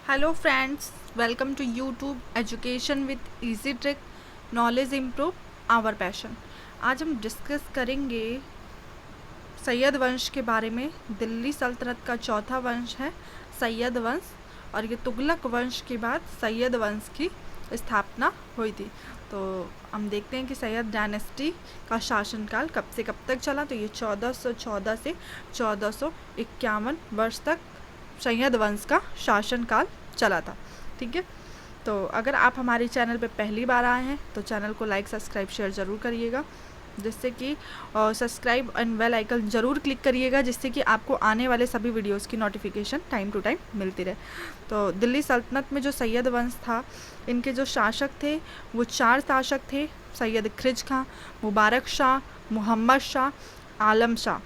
Hello friends, welcome to YouTube education with easy trick knowledge improve our passion. आज हम discuss करेंगे सैयद वंश के बारे में। दिल्ली सल्तनत का चौथा वंश है सैयद वंश, और ये तुगलक वंश के बाद सैयद वंश की स्थापना हुई थी। तो हम देखते हैं कि सैयद डायनेस्टी का शासनकाल कब से कब तक चला। तो ये 1414 से 1451 वर्ष तक सैयद वंश का शासनकाल चला था। ठीक है, तो अगर आप हमारे चैनल पे पहली बार आए हैं तो चैनल को लाइक सब्सक्राइब शेयर ज़रूर करिएगा, जिससे कि सब्सक्राइब एंड बेल आइकन ज़रूर क्लिक करिएगा, जिससे कि आपको आने वाले सभी वीडियोस की नोटिफिकेशन टाइम टू टाइम मिलती रहे। तो दिल्ली सल्तनत में जो सैयद वंश था, इनके जो शासक थे वो 4 शासक थे। सैयद खिज खां, मुबारक शाह, मोहम्मद शाह, आलम शाह।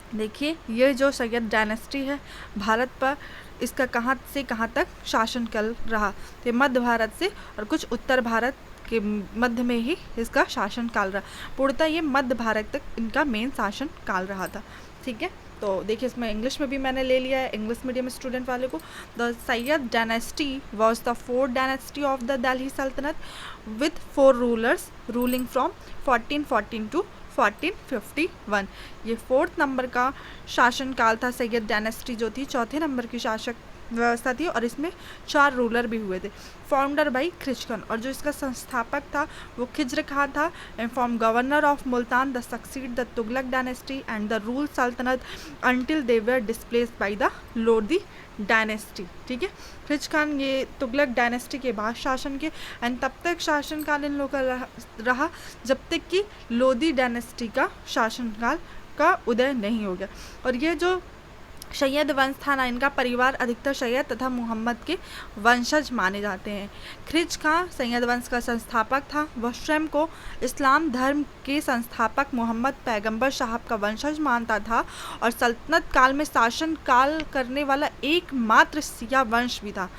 देखिए, ये जो सैयद डायनेस्टी है भारत पर, इसका कहाँ से कहाँ तक शासन काल रहा। तो मध्य भारत से और कुछ उत्तर भारत के मध्य में ही इसका शासन काल रहा। पूर्णतः ये मध्य भारत तक इनका मेन शासन काल रहा था। ठीक है, तो देखिए इसमें इंग्लिश में भी मैंने ले लिया है इंग्लिश मीडियम स्टूडेंट वाले को। The Sayyid dynasty was the fourth dynasty of the Delhi Saltanat with 4 rulers ruling from 1414 to 1451। ये 4th नंबर का शासनकाल था। सैयद डायनेस्टी जो थी 4थे नंबर की शासक व्यवस्था थी, और इसमें 4 रूलर भी हुए थे। फाउंडर बाई खिज खान, और जो इसका संस्थापक था वो खिज्र खान था। And form governor of Multan the succeed the Tughlaq dynasty and the rule Saltanat until they were displaced by the Lodi dynasty. ठीक है, खिज खान ये तुगलक डायनेस्टी के बाद शासन के, एंड तब तक शासनकाल इन लोगों का रहा जब तक कि लोधी डायनेस्टी का शासनकाल का उदय नहीं हो गया। और ये जो सैयद वंश था ना, इनका परिवार अधिकतर सैयद तथा मोहम्मद के वंशज माने जाते हैं। खिज खां सैयद वंश का संस्थापक था। वह स्वयं को इस्लाम धर्म के संस्थापक मोहम्मद पैगंबर साहब का वंशज मानता था, और सल्तनत काल में शासन काल करने वाला एकमात्र शिया वंश भी था।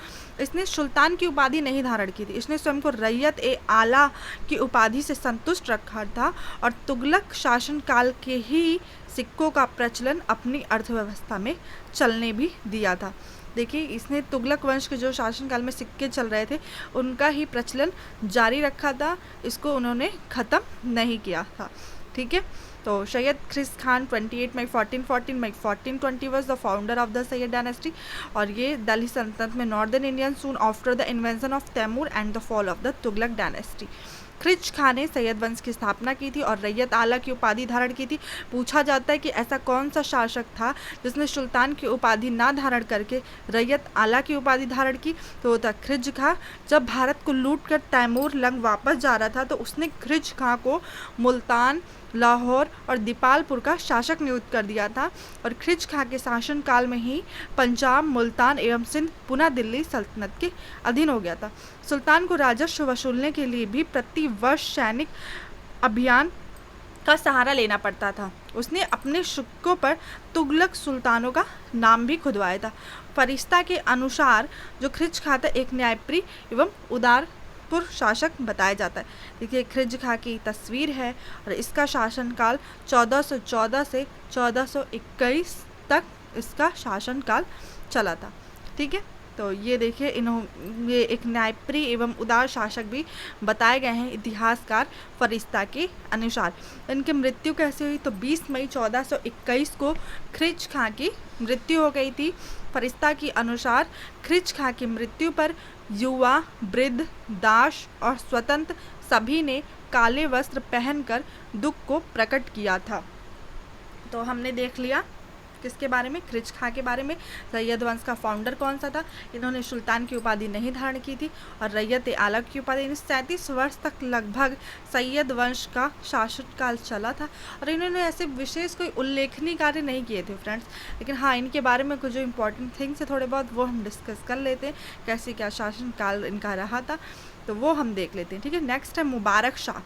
इसने सुल्तान की उपाधि नहीं धारण की थी। इसने स्वयं को रैयत ए आला की उपाधि से संतुष्ट रखा था, और तुगलक शासन काल के ही सिक्कों का प्रचलन अपनी अर्थव्यवस्था में चलने भी दिया था। देखिए, इसने तुगलक वंश के जो शासनकाल में सिक्के चल रहे थे उनका ही प्रचलन जारी रखा था, इसको उन्होंने ख़त्म नहीं किया था। ठीक है, तो Sayyid Khizr Khan 28 May 1414 May 1420 was the founder of the Sayyid dynasty, और ये दिल्ली सल्तनत में northern Indian soon after the invention of Taimur and the fall of the Tughlaq dynasty. Khizr Khan ने सैयद वंश की स्थापना की थी और रैयत आला की उपाधि धारण की थी। पूछा जाता है कि ऐसा कौन सा शासक था जिसने सुल्तान की उपाधि ना धारण करके रैयत आला की उपाधि धारण की, तो वो था खिज खां। जब भारत को लूट कर तैमूर लंग वापस जा रहा था तो उसने खिज खां को मुल्तान, लाहौर और दीपालपुर का शासक नियुक्त कर दिया था, और खिज खां के शासनकाल में ही पंजाब, मुल्तान एवं सिंध पुनः दिल्ली सल्तनत के अधीन हो गया था। सुल्तान को राजस्व वसूलने के लिए भी प्रति वर्ष सैनिक अभियान का सहारा लेना पड़ता था। उसने अपने सिक्कों पर तुगलक सुल्तानों का नाम भी खुदवाया था। फरिश्ता के अनुसार जो खिज खां था एक न्यायप्रिय एवं उदार शासक बताया जाता है। देखिए, खिज खां की तस्वीर है, और इसका शासनकाल 1414 से 1421 तक इसका शासनकाल चला था। ठीक है, तो ये देखिए, ये एक न्यायप्रिय एवं उदार शासक भी बताए गए हैं इतिहासकार फरिश्ता के अनुसार। इनकी मृत्यु कैसे हुई, तो 20 मई 1421 को खिज खां की मृत्यु हो गई थी। फरिश्ता के अनुसार खिज खां की मृत्यु पर युवा, वृद्ध, दास और स्वतंत्र सभी ने काले वस्त्र पहनकर दुख को प्रकट किया था। तो हमने देख लिया किसके बारे में, खिज खां के बारे में। सैयद वंश का फाउंडर कौन सा था, इन्होंने सुल्तान की उपाधि नहीं धारण की थी, और रैयत आला की उपाधि। 37 वर्ष तक लगभग सैयद वंश का शासनकाल चला था, और इन्होंने ऐसे विशेष कोई उल्लेखनीय कार्य नहीं किए थे फ्रेंड्स। लेकिन हाँ, इनके बारे में कुछ जो इंपॉर्टेंट थिंग्स है थोड़े बहुत, वो हम डिस्कस कर लेते हैं, कैसे क्या शासनकाल इनका रहा था, तो वो हम देख लेते हैं। ठीक है, नेक्स्ट है मुबारक शाह।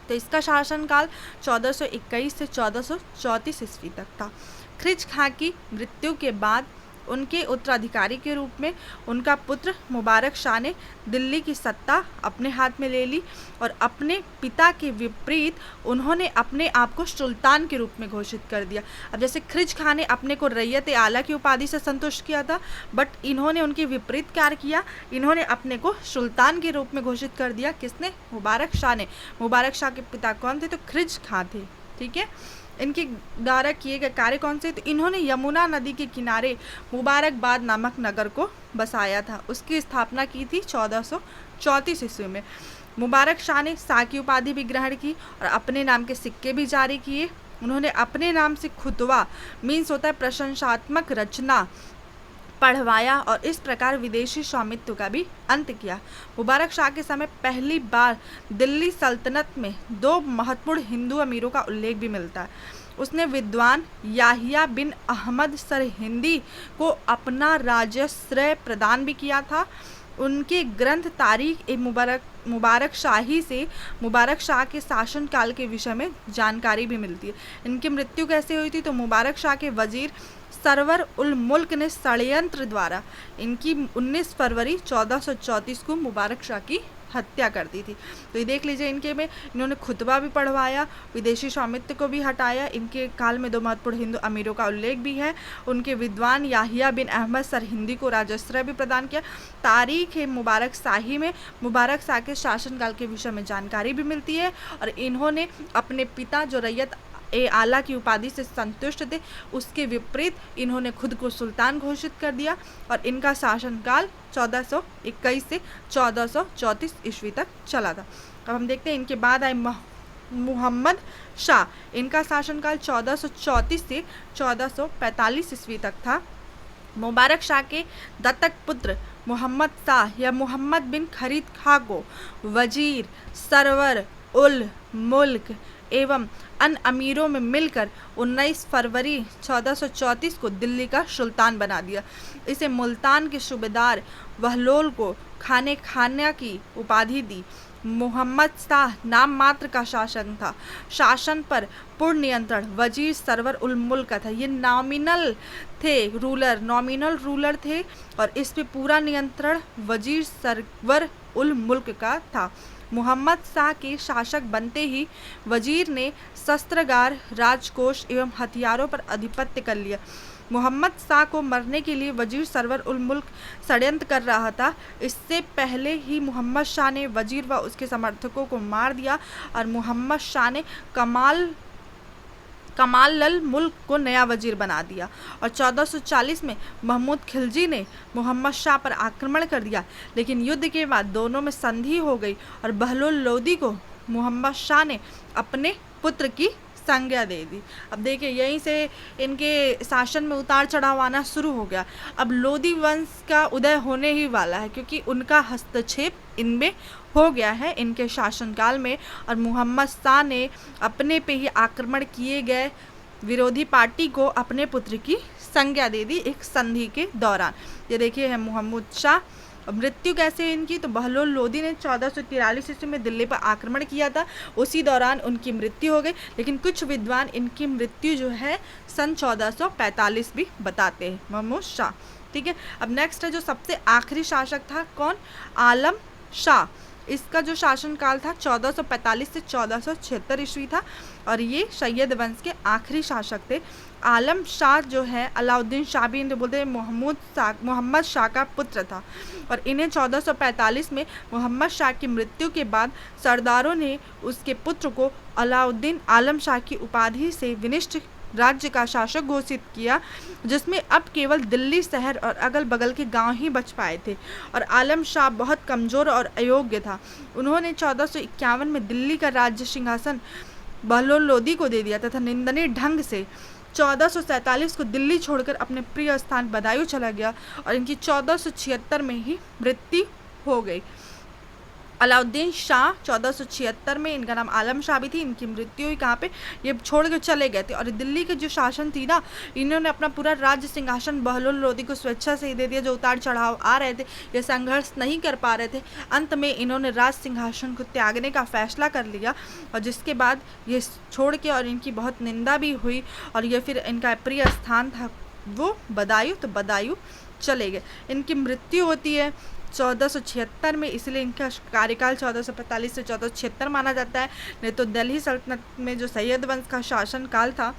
तो इसका शासनकाल 1421 से 1434 ईस्वी तक था। खिज खां की मृत्यु के बाद उनके उत्तराधिकारी के रूप में उनका पुत्र मुबारक शाह ने दिल्ली की सत्ता अपने हाथ में ले ली और अपने पिता के विपरीत उन्होंने अपने आप को सुल्तान के रूप में घोषित कर दिया। अब जैसे खिलजी खां ने अपने को रैयत आला की उपाधि से संतुष्ट किया था, बट इन्होंने उनके विपरीत कार्य किया, इन्होंने अपने को सुल्तान के रूप में घोषित कर दिया। किसने? मुबारक शाह ने। मुबारक शाह के पिता कौन थे? तो खिलजी खां थे। ठीक है, इनके द्वारा किए गए कार्य कौन से? तो इन्होंने यमुना नदी के किनारे मुबारकबाद नामक नगर को बसाया था। उसकी स्थापना की थी 1434 ईस्वी में। मुबारक शाह ने शाह की उपाधि भी ग्रहण की और अपने नाम के सिक्के भी जारी किए। उन्होंने अपने नाम से खुतवा मीन्स होता है प्रशंसात्मक रचना पढ़वाया और इस प्रकार विदेशी स्वामित्व का भी अंत किया। मुबारक शाह के समय पहली बार दिल्ली सल्तनत में 2 महत्वपूर्ण हिंदू अमीरों का उल्लेख भी मिलता है। उसने विद्वान याहिया बिन अहमद सरहिंदी को अपना राजश्रय प्रदान भी किया था। उनके ग्रंथ तारीख ए मुबारक शाही से मुबारक शाह के शासनकाल के विषय में जानकारी भी मिलती है। इनकी मृत्यु कैसे हुई थी? तो मुबारक शाह के वजीर सरवर उल मुल्क ने षड्यंत्र द्वारा इनकी 19 फरवरी 1434 को मुबारक शाह की हत्या कर दी थी। तो ये देख लीजिए, इनके में इन्होंने खुतबा भी पढ़वाया, विदेशी स्वामित्व को भी हटाया। इनके काल में 2 महत्वपूर्ण हिंदू अमीरों का उल्लेख भी है। उनके विद्वान याहिया बिन अहमद सरहिंदी को राजश्रय भी प्रदान किया। तारीख है मुबारक शाही में मुबारक शाह के शासनकाल के विषय में जानकारी भी मिलती है और इन्होंने अपने पिता जो रैयत आला की उपाधि से संतुष्ट थे उसके विपरीत इन्होंने खुद को सुल्तान घोषित कर दिया और इनका शासनकाल 1421 से 1434 ईस्वी तक चला था। अब हम देखते हैं इनके बाद आए मुहम्मद शाह। इनका शासनकाल 1434 से 1445 ईस्वी तक था। मुबारक शाह के दत्तक पुत्र मोहम्मद शाह या मोहम्मद बिन खरीद खां को वजीर सरवर उल मुल्क एवं अन्य अमीरों में मिलकर 19 फरवरी 1434 को दिल्ली का सुल्तान बना दिया। इसे मुल्तान के सूबेदार बहलोल को खाना की उपाधि दी। मोहम्मद शाह नाम मात्र का शासन था। शासन पर पूर्ण नियंत्रण वजीर सरवर उल मुल्क का था। ये नॉमिनल रूलर थे और इस पे पूरा नियंत्रण वजीर सरवर उल मुल्क का था। मोहम्मद शाह के शासक बनते ही वजीर ने शस्त्रागार, राजकोष एवं हथियारों पर आधिपत्य कर लिया। मोहम्मद शाह को मरने के लिए वजीर सरवर उल मुल्क षड्यंत्र कर रहा था। इससे पहले ही मोहम्मद शाह ने वजीर व उसके समर्थकों को मार दिया और मोहम्मद शाह ने कमाल मुल्क को नया वजीर बना दिया और 1440 में महमूद खिलजी ने मोहम्मद शाह पर आक्रमण कर दिया। लेकिन युद्ध के बाद दोनों में संधि हो गई और बहलोल लोदी को मोहम्मद शाह ने अपने पुत्र की संज्ञा दे दी। अब देखिए, यहीं से इनके शासन में उतार चढ़ाव आना शुरू हो गया। अब लोदी वंश का उदय होने ही वाला है क्योंकि उनका हस्तक्षेप इनमें हो गया है इनके शासनकाल में और मोहम्मद शाह ने अपने पे ही आक्रमण किए गए विरोधी पार्टी को अपने पुत्र की संज्ञा दे दी एक संधि के दौरान। ये देखिए है मोहम्मद शाह। मृत्यु कैसे है इनकी? तो बहलोल लोदी ने 1443 ईस्वी में दिल्ली पर आक्रमण किया था, उसी दौरान उनकी मृत्यु हो गई। लेकिन कुछ विद्वान इनकी मृत्यु जो है सन 1445 भी बताते हैं मोहम्मद शाह। ठीक है, अब नेक्स्ट है जो सबसे आखिरी शासक था कौन? आलम शाह। इसका जो शासनकाल था 1445 से 1476 ईस्वी था और ये सैयद वंश के आखिरी शासक थे। आलम शाह जो है अलाउद्दीन शाह भी इन्हें बोलते हैं, मोहम्मद शाह का पुत्र था और इन्हें 1445 में मोहम्मद शाह की मृत्यु के बाद सरदारों ने उसके पुत्र को अलाउद्दीन आलम शाह की उपाधि से विनिष्ट राज्य का शासक घोषित किया, जिसमें अब केवल दिल्ली शहर और अगल बगल के गांव ही बच पाए थे और आलम शाह बहुत कमज़ोर और अयोग्य था। उन्होंने 1451 में दिल्ली का राज्य सिंहासन बहलोल लोदी को दे दिया तथा निंदनीय ढंग से 1447 को दिल्ली छोड़कर अपने प्रिय स्थान बदायूं चला गया और इनकी 1476 में ही मृत्यु हो गई। अलाउद्दीन शाह 1476 में, इनका नाम आलम शाह भी थी, इनकी मृत्यु हुई कहाँ पे? ये छोड़ के चले गए थे और दिल्ली के जो शासन थी ना, इन्होंने अपना पूरा राज्य सिंहासन बहलोल लोदी को स्वेच्छा से ही दे दिया। जो उतार चढ़ाव आ रहे थे, ये संघर्ष नहीं कर पा रहे थे, अंत में इन्होंने राज सिंहासन को त्यागने का फैसला कर लिया और जिसके बाद ये छोड़ के और इनकी बहुत निंदा भी हुई और ये फिर इनका प्रिय स्थान था वो बदायूं, तो बदायूं चले गए। इनकी मृत्यु होती है 1476 में, इसलिए इनका कार्यकाल 1445 से 1476 माना जाता है। नहीं तो दिल्ली सल्तनत में जो सैयद वंश का शासनकाल था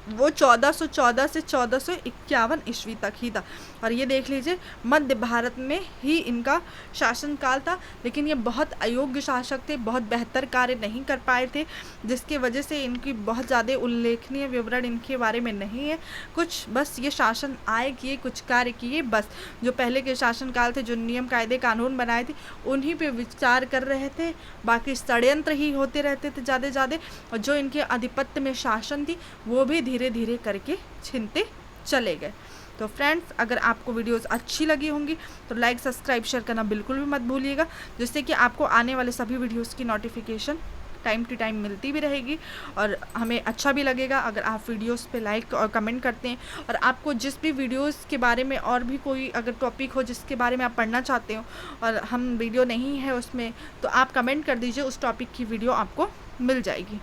वो 1414 से 1451 ईस्वी तक ही था। और ये देख लीजिए मध्य भारत में ही इनका शासनकाल था, लेकिन ये बहुत अयोग्य शासक थे, बहुत बेहतर कार्य नहीं कर पाए थे, जिसकी वजह से इनकी बहुत ज़्यादा उल्लेखनीय विवरण इनके बारे में नहीं है। कुछ बस ये शासन आए किए, कुछ कार्य किए, बस जो पहले के शासनकाल थे, जो नियम कायदे कानून बनाए थे उन्हीं पे विचार कर रहे थे, बाकी षड्यंत्र ही होते रहते थे ज़्यादा। और जो इनके आधिपत्य में शासन थी वो भी धीरे धीरे करके छिनते चले गए। तो फ्रेंड्स, अगर आपको वीडियोस अच्छी लगी होंगी तो लाइक सब्सक्राइब शेयर करना बिल्कुल भी मत भूलिएगा, जिससे कि आपको आने वाले सभी वीडियोस की नोटिफिकेशन टाइम टू टाइम मिलती भी रहेगी। और हमें अच्छा भी लगेगा अगर आप वीडियोस पे लाइक और कमेंट करते हैं। और आपको जिस भी वीडियोस के बारे में और भी कोई अगर टॉपिक हो जिसके बारे में आप पढ़ना चाहते हो और हम वीडियो नहीं है उसमें, तो आप कमेंट कर दीजिए, उस टॉपिक की वीडियो आपको मिल जाएगी।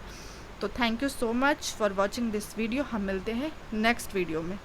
तो thank you so much for watching this video. हम मिलते हैं नेक्स्ट वीडियो में।